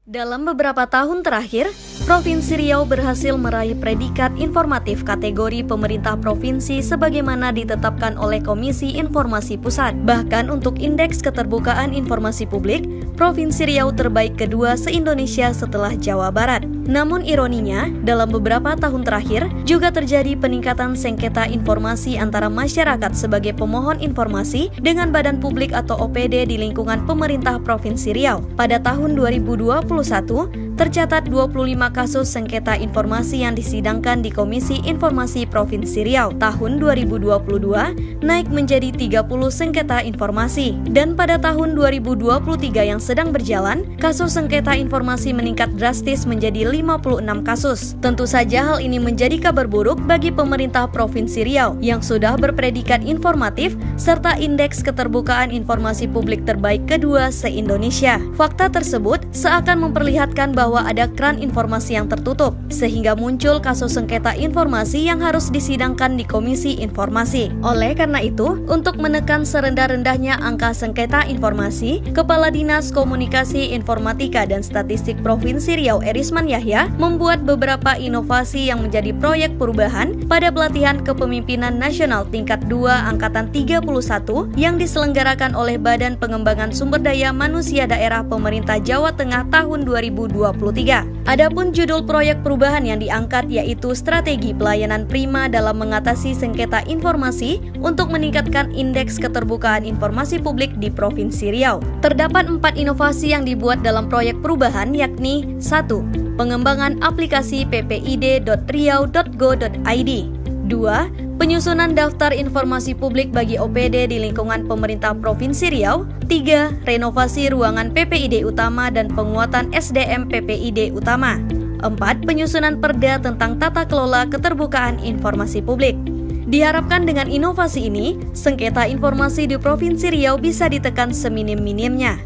Dalam beberapa tahun terakhir, Provinsi Riau berhasil meraih predikat informatif kategori pemerintah provinsi sebagaimana ditetapkan oleh Komisi Informasi Pusat. Bahkan untuk indeks keterbukaan informasi publik, Provinsi Riau terbaik kedua se-Indonesia setelah Jawa Barat. Namun ironinya, dalam beberapa tahun terakhir juga terjadi peningkatan sengketa informasi antara masyarakat sebagai pemohon informasi dengan badan publik atau OPD di lingkungan pemerintah Provinsi Riau. Pada tahun 2021, tercatat 25 kasus sengketa informasi yang disidangkan di Komisi Informasi Provinsi Riau. Tahun 2022 naik menjadi 30 sengketa informasi. Dan pada tahun 2023 yang sedang berjalan, kasus sengketa informasi meningkat drastis menjadi 56 kasus. Tentu saja hal ini menjadi kabar buruk bagi pemerintah Provinsi Riau yang sudah berpredikat informatif serta indeks keterbukaan informasi publik terbaik kedua se-Indonesia. Fakta tersebut seakan memperlihatkan bahwa ada keran informasi yang tertutup, sehingga muncul kasus sengketa informasi yang harus disidangkan di Komisi Informasi. Oleh karena itu, untuk menekan serendah-rendahnya angka sengketa informasi, Kepala Dinas Komunikasi Informatika dan Statistik Provinsi Riau Erisman Yahya membuat beberapa inovasi yang menjadi proyek perubahan pada pelatihan kepemimpinan nasional tingkat 2 Angkatan 31 yang diselenggarakan oleh Badan Pengembangan Sumber Daya Manusia Daerah Pemerintah Jawa Tengah tahun 2023. Adapun judul proyek perubahan yang diangkat yaitu Strategi Pelayanan Prima dalam mengatasi sengketa informasi untuk meningkatkan indeks keterbukaan informasi publik di Provinsi Riau. Terdapat 4 inovasi yang dibuat dalam proyek perubahan yakni 1. Pengembangan aplikasi ppid.riau.go.id. 2. Penyusunan daftar informasi publik bagi OPD di lingkungan pemerintah Provinsi Riau. 3. Renovasi ruangan PPID utama dan penguatan SDM PPID utama. 4. Penyusunan perda tentang tata kelola keterbukaan informasi publik. Diharapkan dengan inovasi ini, sengketa informasi di Provinsi Riau bisa ditekan seminim-minimnya.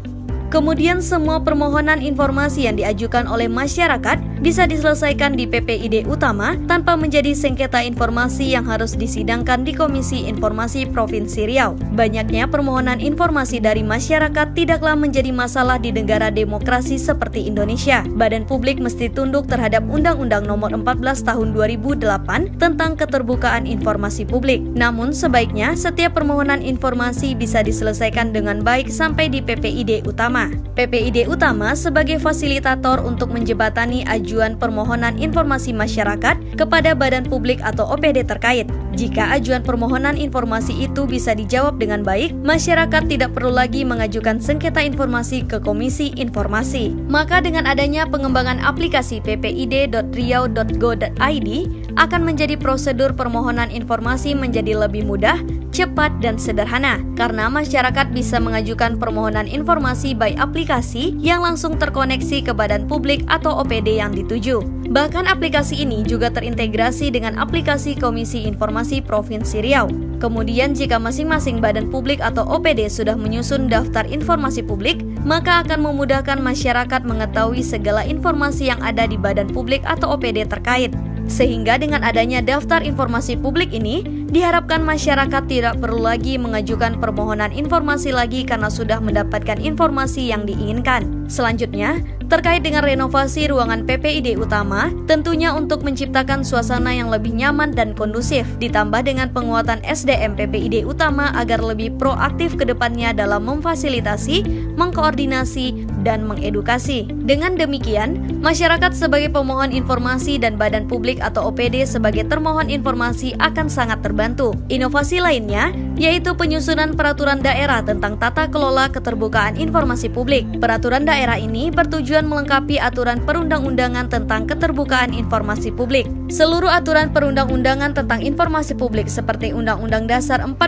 Kemudian semua permohonan informasi yang diajukan oleh masyarakat bisa diselesaikan di PPID utama tanpa menjadi sengketa informasi yang harus disidangkan di Komisi Informasi Provinsi Riau. Banyaknya permohonan informasi dari masyarakat tidaklah menjadi masalah di negara demokrasi seperti Indonesia. Badan publik mesti tunduk terhadap Undang-Undang Nomor 14 Tahun 2008 tentang keterbukaan informasi publik. Namun sebaiknya setiap permohonan informasi bisa diselesaikan dengan baik sampai di PPID utama. PPID utama sebagai fasilitator untuk menjembatani ajuan permohonan informasi masyarakat kepada badan publik atau OPD terkait. Jika ajuan permohonan informasi itu bisa dijawab dengan baik, masyarakat tidak perlu lagi mengajukan sengketa informasi ke Komisi Informasi. Maka dengan adanya pengembangan aplikasi ppid.riau.go.id akan menjadi prosedur permohonan informasi menjadi lebih mudah, cepat, dan sederhana karena masyarakat bisa mengajukan permohonan informasi by aplikasi yang langsung terkoneksi ke badan publik atau OPD yang dituju. Bahkan aplikasi ini juga terintegrasi dengan aplikasi Komisi Informasi Provinsi Riau. Kemudian jika masing-masing badan publik atau OPD sudah menyusun daftar informasi publik, maka akan memudahkan masyarakat mengetahui segala informasi yang ada di badan publik atau OPD terkait. Sehingga dengan adanya daftar informasi publik ini, diharapkan masyarakat tidak perlu lagi mengajukan permohonan informasi lagi karena sudah mendapatkan informasi yang diinginkan. Selanjutnya, terkait dengan renovasi ruangan PPID utama, tentunya untuk menciptakan suasana yang lebih nyaman dan kondusif, ditambah dengan penguatan SDM PPID utama agar lebih proaktif ke depannya dalam memfasilitasi, mengkoordinasi, dan mengedukasi. Dengan demikian, masyarakat sebagai pemohon informasi dan badan publik atau OPD sebagai termohon informasi akan sangat terbantu. Inovasi lainnya yaitu penyusunan peraturan daerah tentang tata kelola keterbukaan informasi publik. Peraturan daerah ini bertujuan melengkapi aturan perundang-undangan tentang keterbukaan informasi publik. Seluruh aturan perundang-undangan tentang informasi publik seperti Undang-Undang Dasar 45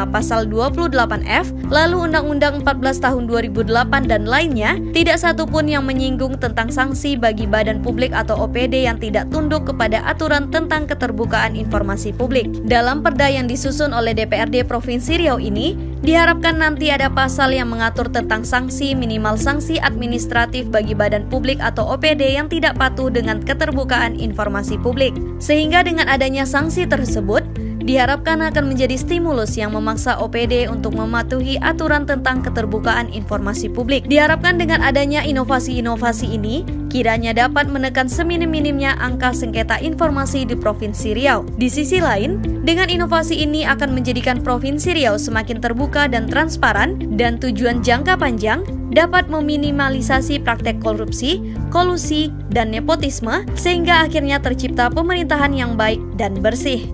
Pasal 28F, lalu Undang-Undang 14 Tahun 2008 dan lainnya, tidak satu pun yang menyinggung tentang sanksi bagi badan publik atau OPD yang tidak tunduk kepada aturan tentang keterbukaan informasi publik. Dalam perda yang disusun oleh DPRD Provinsi Riau ini, diharapkan nanti ada pasal yang mengatur tentang sanksi minimal sanksi administratif bagi badan publik atau OPD yang tidak patuh dengan keterbukaan informasi publik. Sehingga dengan adanya sanksi tersebut, diharapkan akan menjadi stimulus yang memaksa OPD untuk mematuhi aturan tentang keterbukaan informasi publik. Diharapkan dengan adanya inovasi-inovasi ini, kiranya dapat menekan seminim-minimnya angka sengketa informasi di Provinsi Riau. Di sisi lain, dengan inovasi ini akan menjadikan Provinsi Riau semakin terbuka dan transparan, dan tujuan jangka panjang dapat meminimalisasi praktek korupsi, kolusi, dan nepotisme, sehingga akhirnya tercipta pemerintahan yang baik dan bersih.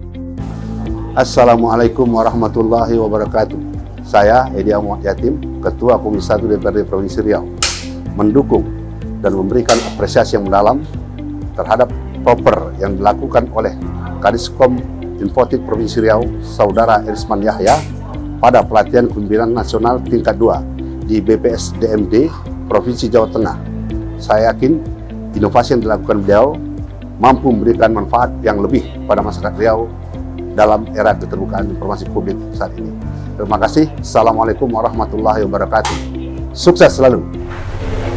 Assalamualaikum warahmatullahi wabarakatuh. Saya Edi Ahmad Yatim, Ketua Komisi 1 DPRD Provinsi Riau, mendukung dan memberikan apresiasi yang mendalam terhadap proper yang dilakukan oleh Kadiskom Infotik Provinsi Riau, Saudara Irisman Yahya, pada pelatihan kepemimpinan nasional tingkat 2 di BPS DMD Provinsi Jawa Tengah. Saya yakin inovasi yang dilakukan beliau mampu memberikan manfaat yang lebih pada masyarakat Riau dalam era keterbukaan informasi publik saat ini. Terima kasih. Assalamualaikum warahmatullahi wabarakatuh. Sukses selalu.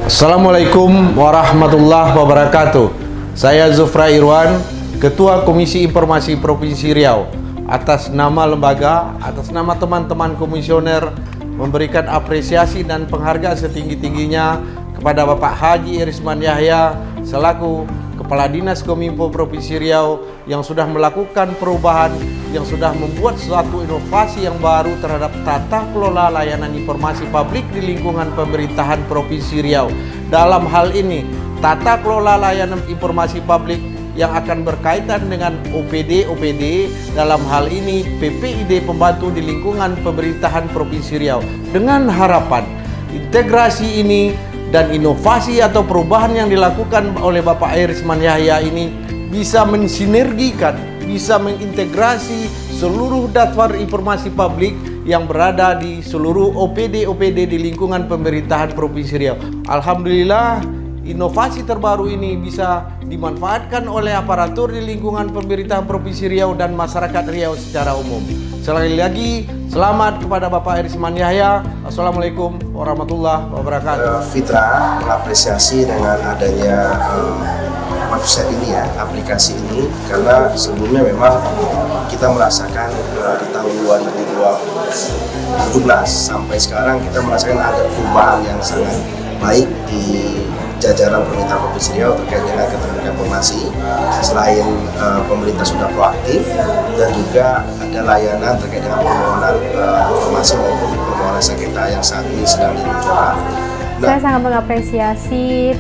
Assalamualaikum warahmatullahi wabarakatuh. Saya Zufra Irwan, Ketua Komisi Informasi Provinsi Riau. Atas nama lembaga, atas nama teman-teman komisioner, memberikan apresiasi dan penghargaan setinggi-tingginya kepada Bapak Haji Irisman Yahya selaku Kepala Dinas Kominfo Provinsi Riau yang sudah melakukan perubahan, yang sudah membuat suatu inovasi yang baru terhadap tata kelola layanan informasi publik di lingkungan pemerintahan Provinsi Riau. Dalam hal ini, tata kelola layanan informasi publik yang akan berkaitan dengan OPD, dalam hal ini PPID pembantu di lingkungan pemerintahan Provinsi Riau. Dengan harapan integrasi ini dan inovasi atau perubahan yang dilakukan oleh Bapak Irisman Yahya ini bisa mensinergikan, bisa mengintegrasi seluruh daftar informasi publik yang berada di seluruh OPD di lingkungan pemerintahan Provinsi Riau. Alhamdulillah, inovasi terbaru ini bisa dimanfaatkan oleh aparatur di lingkungan pemerintahan Provinsi Riau dan masyarakat Riau secara umum. Sekali lagi, selamat kepada Bapak Irisman Yahya. Assalamualaikum warahmatullahi wabarakatuh. Fitra mengapresiasi dengan adanya website ini ya, aplikasi ini, karena sebelumnya memang kita merasakan di tahun 2017 sampai sekarang kita merasakan ada perubahan yang sangat baik di jajaran pemerintah Provinsi Riau terkait dengan keterbukaan informasi. Selain pemerintah sudah proaktif dan juga ada layanan terkait dengan permohonan informasi maupun permohonan sengketa yang saat ini sedang dimunculkan. Saya sangat mengapresiasi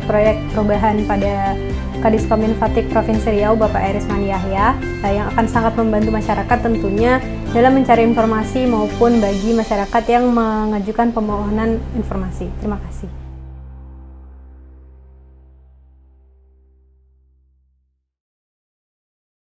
proyek perubahan pada Kadiskom Infotik Provinsi Riau Bapak Irisman Yahya yang akan sangat membantu masyarakat tentunya dalam mencari informasi maupun bagi masyarakat yang mengajukan permohonan informasi. Terima kasih.